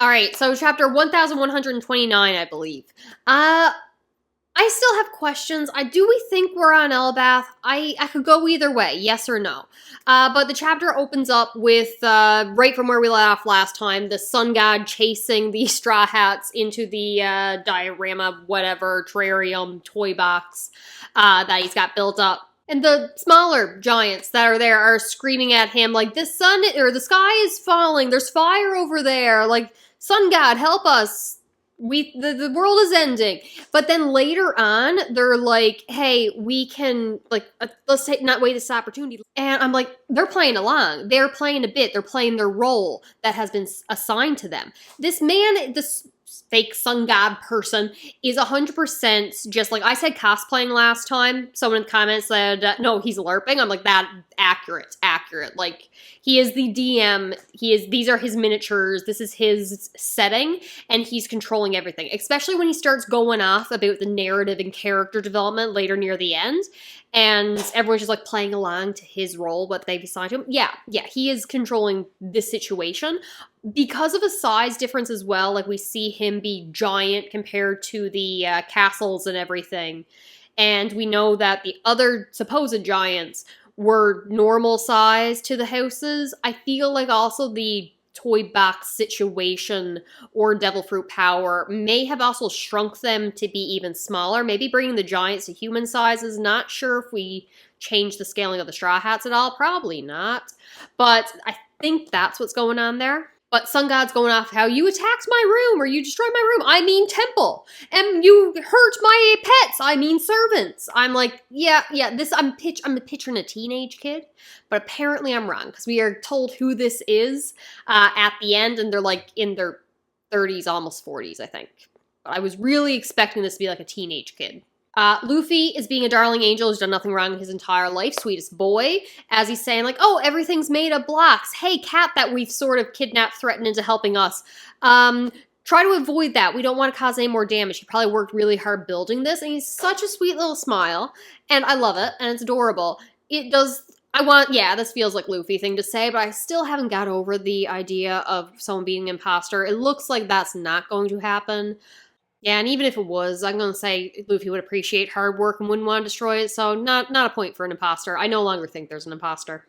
All right, so chapter 1129, I believe. I still have questions. Do we think we're on Elbath? I could go either way, yes or no. But the chapter opens up with, right from where we let off last time, the sun god chasing the Straw Hats into the diorama, whatever, terrarium, toy box that he's got built up. And the smaller giants that are there are screaming at him like, the sun, or the sky is falling, there's fire over there, like, sun god, help us. The world is ending. But then later on, they're like, hey, we can, like, let's not wait this opportunity. And I'm like, they're playing along. They're playing a bit. They're playing their role that has been assigned to them. This man, this fake sun god person, is 100% just like I said cosplaying last time. Someone in the comments said, no, he's LARPing. I'm like, that accurate. Like, he is the DM. These are his miniatures. This is his setting, and he's controlling everything, especially when he starts going off about the narrative and character development later near the end. And everyone's just like playing along to his role, what they've assigned to him. Yeah, he is controlling this situation. Because of a size difference as well, like we see him be giant compared to the castles and everything. And we know that the other supposed giants were normal size to the houses. I feel like also the toy box situation or devil fruit power may have also shrunk them to be even smaller. Maybe bringing the giants to human sizes. Not sure if we change the scaling of the Straw Hats at all. Probably not. But I think that's what's going on there. But Sun God's going off how you attacked my room or you destroyed my room. I mean temple. And you hurt my pets. I mean servants. I'm like, yeah, I'm picturing a teenage kid. But apparently I'm wrong because we are told who this is at the end. And they're like in their 30s, almost 40s, I think. But I was really expecting this to be like a teenage kid. Luffy is being a darling angel who's done nothing wrong his entire life, sweetest boy, as he's saying like, oh, everything's made of blocks. Hey, cat that we've sort of kidnapped, threatened into helping us. Try to avoid that. We don't want to cause any more damage. He probably worked really hard building this, and he's such a sweet little smile, and I love it, and it's adorable. This feels like Luffy thing to say, but I still haven't got over the idea of someone being an imposter. It looks like that's not going to happen. Yeah, and even if it was, I'm going to say Luffy would appreciate hard work and wouldn't want to destroy it, so not a point for an imposter. I no longer think there's an imposter,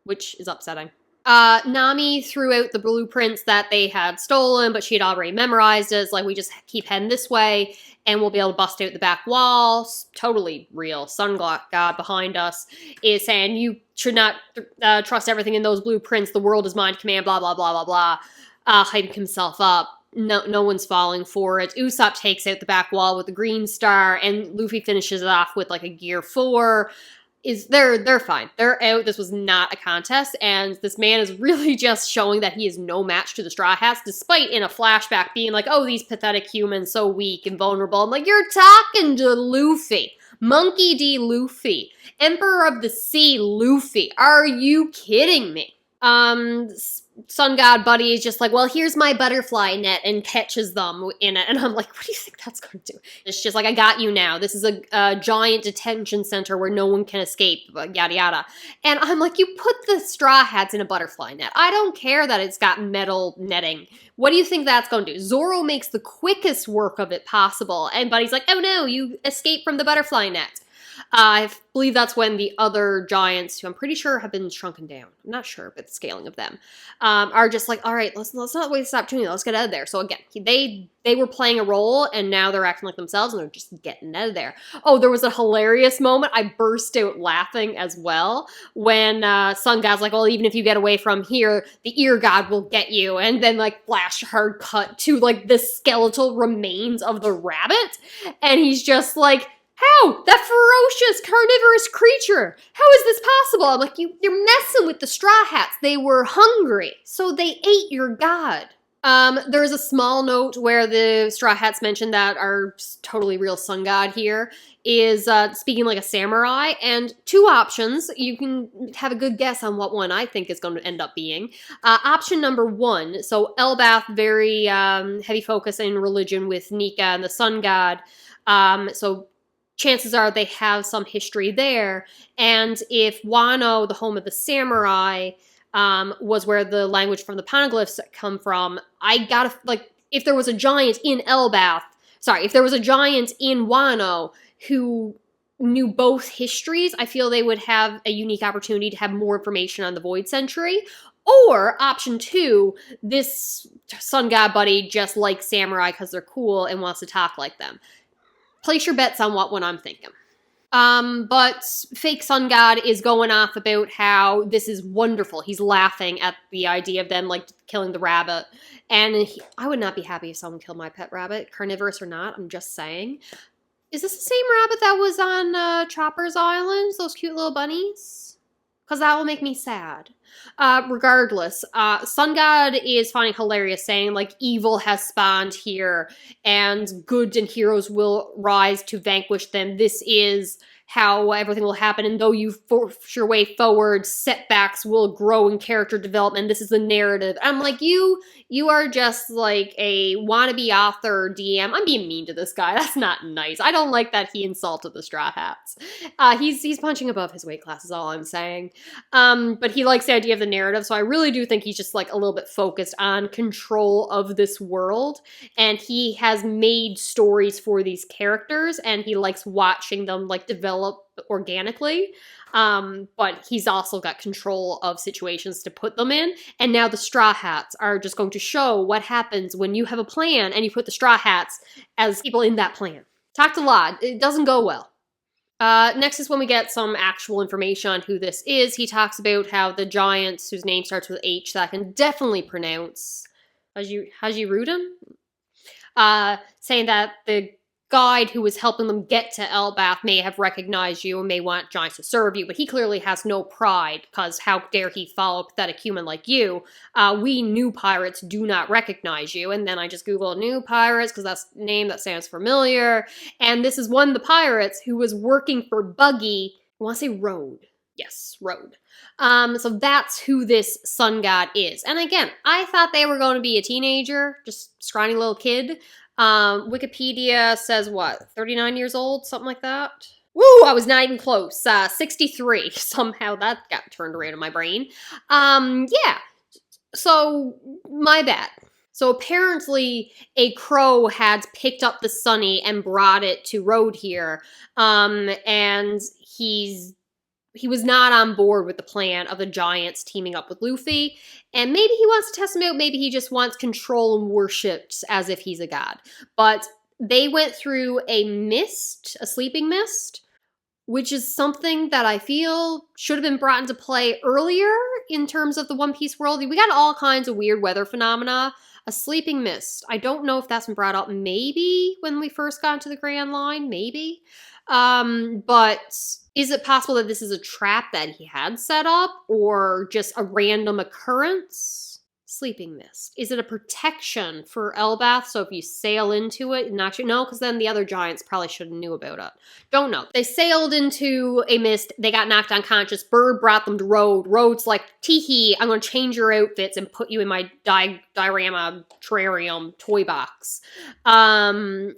which is upsetting. Nami threw out the blueprints that they had stolen, but she had already memorized it. It's like, we just keep heading this way, and we'll be able to bust out the back wall. Totally real. Sun God behind us is saying, you should not trust everything in those blueprints. The world is mine, command, blah, blah, blah, blah, blah. Hyping himself up. No one's falling for it. Usopp takes out the back wall with the green star, and Luffy finishes it off with like a Gear 4. They're fine. They're out. This was not a contest, and this man is really just showing that he is no match to the Straw Hats, despite in a flashback being like, oh, these pathetic humans, so weak and vulnerable. I'm like, you're talking to Luffy. Monkey D. Luffy. Emperor of the Sea Luffy. Are you kidding me? Sun God Buddy is just like, well, here's my butterfly net, and catches them in it. And I'm like, what do you think that's going to do? It's just like, I got you now. This is a giant detention center where no one can escape, yada yada. And I'm like, you put the Straw Hats in a butterfly net. I don't care that it's got metal netting. What do you think that's going to do? Zoro makes the quickest work of it possible. And Buddy's like, oh no, you escaped from the butterfly net. I believe that's when the other giants, who I'm pretty sure have been shrunken down, I'm not sure about the scaling of them, are just like, all right, let's not waste this opportunity, let's get out of there. So again, they were playing a role, and now they're acting like themselves, and they're just getting out of there. Oh, there was a hilarious moment. I burst out laughing as well when Sun God's like, well, even if you get away from here, the Ear God will get you. And then like flash hard cut to like the skeletal remains of the rabbit, and he's just like, how? That ferocious carnivorous creature! How is this possible? I'm like, you're messing with the Straw Hats. They were hungry, so they ate your god. There's a small note where the Straw Hats mentioned that our totally real sun god here is speaking like a samurai, and two options. You can have a good guess on what one I think is going to end up being. Option number one, so Elbath, very heavy focus in religion with Nika and the sun god, so chances are they have some history there. And if Wano, the home of the samurai, was where the language from the poneglyphs come from. I gotta, like, if there was a giant in Elbath, if there was a giant in Wano who knew both histories, I feel they would have a unique opportunity to have more information on the Void Century. Or, option 2, this sun god buddy just likes samurai because they're cool and wants to talk like them. Place your bets on what one I'm thinking. But fake sun god is going off about how this is wonderful. He's laughing at the idea of them, like, killing the rabbit. And I would not be happy if someone killed my pet rabbit, carnivorous or not, I'm just saying. Is this the same rabbit that was on Chopper's Island? Those cute little bunnies? Because that will make me sad. Regardless, Sun God is finding hilarious, saying, like, evil has spawned here, and good and heroes will rise to vanquish them. This is how everything will happen, and though you force your way forward, setbacks will grow in character development. This is the narrative. I'm like, you are just like a wannabe author DM. I'm being mean to this guy. That's not nice. I don't like that he insulted the Straw Hats. He's punching above his weight class is all I'm saying. But he likes the idea of the narrative, so I really do think he's just like a little bit focused on control of this world, and he has made stories for these characters, and he likes watching them like develop organically, but he's also got control of situations to put them in, and now the Straw Hats are just going to show what happens when you have a plan and you put the Straw Hats as people in that plan. Talked a lot. It doesn't go well. Next is when we get some actual information on who this is. He talks about how the giants whose name starts with H that I can definitely pronounce, Hajirudin, saying that the guide who was helping them get to Elbath may have recognized you and may want giants to serve you, but he clearly has no pride, because how dare he follow a pathetic human like you? We new pirates do not recognize you. And then I just Googled new pirates, because that's a name that sounds familiar. And this is one of the pirates who was working for Buggy. I want to say Road. Yes, Road. So that's who this sun god is. And again, I thought they were going to be a teenager, just scrawny little kid. Wikipedia says what, 39 years old, something like that? Woo, I was not even close. 63. Somehow that got turned around in my brain. Yeah. So, my bad. So apparently a crow had picked up the Sunny and brought it to Road here. And he was not on board with the plan of the giants teaming up with Luffy, and maybe he wants to test him out, maybe he just wants control and worshipped as if he's a god. But they went through a mist, a sleeping mist, which is something that I feel should have been brought into play earlier in terms of the One Piece world. We got all kinds of weird weather phenomena. A sleeping mist. I don't know if that's been brought up maybe when we first got into the Grand Line, maybe. But is it possible that this is a trap that he had set up, or just a random occurrence? Sleeping mist. Is it a protection for Elbath, so if you sail into it, no, because then the other giants probably should have knew about it. Don't know. They sailed into a mist, they got knocked unconscious, Bird brought them to Road. Road's like, tee-hee, I'm gonna change your outfits and put you in my diorama terrarium toy box. Yeah,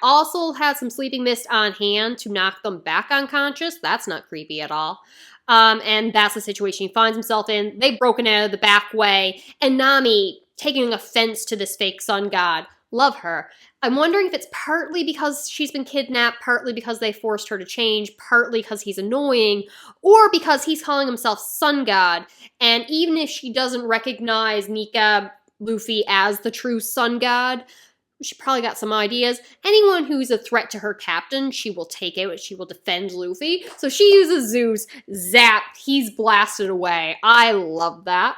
also had some sleeping mist on hand to knock them back unconscious. That's not creepy at all. And that's the situation he finds himself in. They've broken out of the back way, and Nami taking offense to this fake sun god. Love her. I'm wondering if it's partly because she's been kidnapped, partly because they forced her to change, partly because he's annoying, or because he's calling himself sun god. And even if she doesn't recognize Nika Luffy as the true sun god, she probably got some ideas. Anyone who's a threat to her captain, she will take out, she will defend Luffy. So she uses Zeus, zap, he's blasted away. I love that.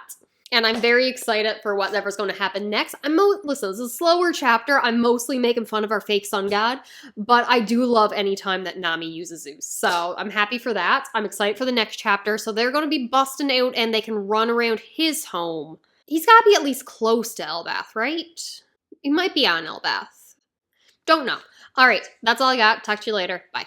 And I'm very excited for whatever's going to happen next. Listen, this is a slower chapter. I'm mostly making fun of our fake sun god, but I do love any time that Nami uses Zeus. So I'm happy for that. I'm excited for the next chapter. So they're going to be busting out and they can run around his home. He's got to be at least close to Elbath, right? He might be on Elbath. Don't know. All right, that's all I got. Talk to you later. Bye.